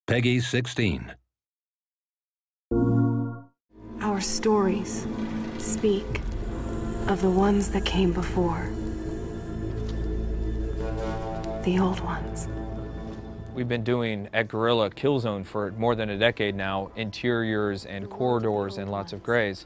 Peggy 16. Our stories speak of the ones that came before. The old ones. We've been doing at Guerrilla Killzone for more than a decade now, interiors and corridors and lots of grays.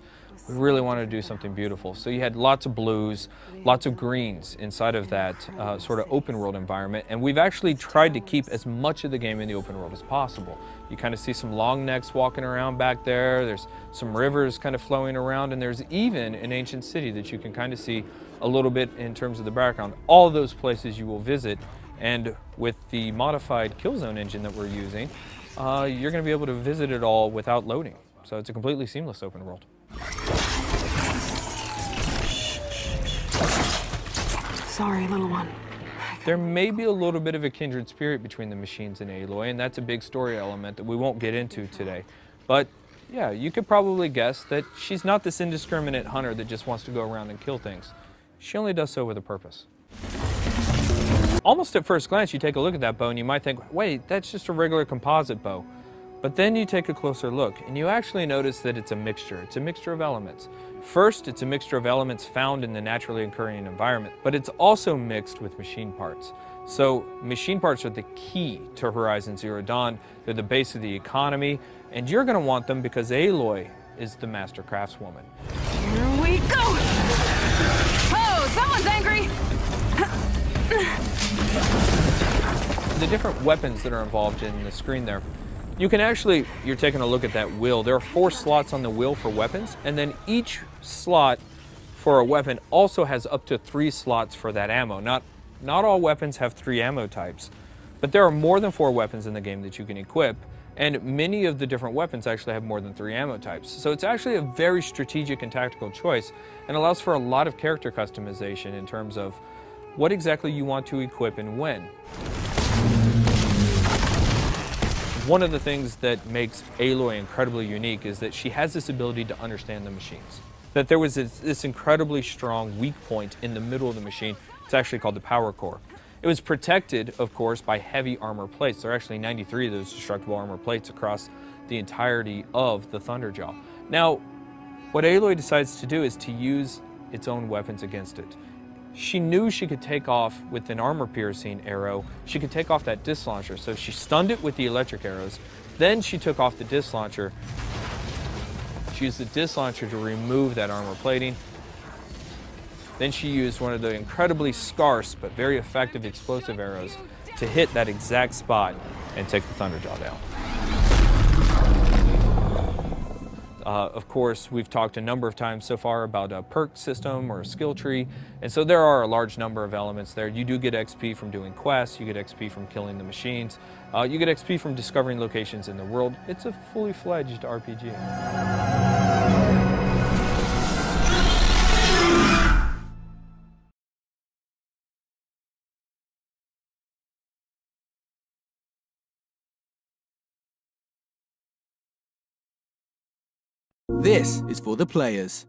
We really wanted to do something beautiful. So you had lots of blues, lots of greens inside of that sort of open world environment. And we've actually tried to keep as much of the game in the open world as possible. You kind of see some long necks walking around back there. There's some rivers kind of flowing around, and there's even an ancient city that you can kind of see a little bit in terms of the background. All those places you will visit. And with the modified Killzone engine that we're using, you're going to be able to visit it all without loading. So it's a completely seamless open world. Sorry, little one. There may be a little bit of a kindred spirit between the machines and Aloy, and that's a big story element that we won't get into today. But yeah, you could probably guess that she's not this indiscriminate hunter that just wants to go around and kill things. She only does so with a purpose. Almost at first glance, you take a look at that bow and you might think, wait, that's just a regular composite bow. But then you take a closer look and you actually notice that it's a mixture. It's a mixture of elements. First, it's a mixture of elements found in the naturally occurring environment, but it's also mixed with machine parts. So machine parts are the key to Horizon Zero Dawn. They're the base of the economy, and you're going to want them because Aloy is the master craftswoman. Here we go! Oh, someone's angry! The different weapons that are involved in the screen there, you can actually, you're taking a look at that wheel. There are 4 slots on the wheel for weapons, and then each slot for a weapon also has up to 3 slots for that ammo. Not all weapons have 3 ammo types, but there are more than 4 weapons in the game that you can equip, and many of the different weapons actually have more than 3 ammo types. So it's actually a very strategic and tactical choice, and allows for a lot of character customization in terms of what exactly you want to equip and when. One of the things that makes Aloy incredibly unique is that she has this ability to understand the machines. That there was this incredibly strong weak point in the middle of the machine. It's actually called the power core. It was protected, of course, by heavy armor plates. There are actually 93 of those destructible armor plates across the entirety of the Thunderjaw. Now, what Aloy decides to do is to use its own weapons against it. She knew she could take off with an armor-piercing arrow. She could take off that disc launcher, so she stunned it with the electric arrows. Then she took off the disc launcher. She used the disc launcher to remove that armor plating. Then she used one of the incredibly scarce but very effective explosive arrows to hit that exact spot and take the Thunderjaw down. Of course, we've talked a number of times so far about a perk system or a skill tree, and so there are a large number of elements there. You do get XP from doing quests, you get XP from killing the machines, you get XP from discovering locations in the world. It's a fully fledged RPG. This is for the players.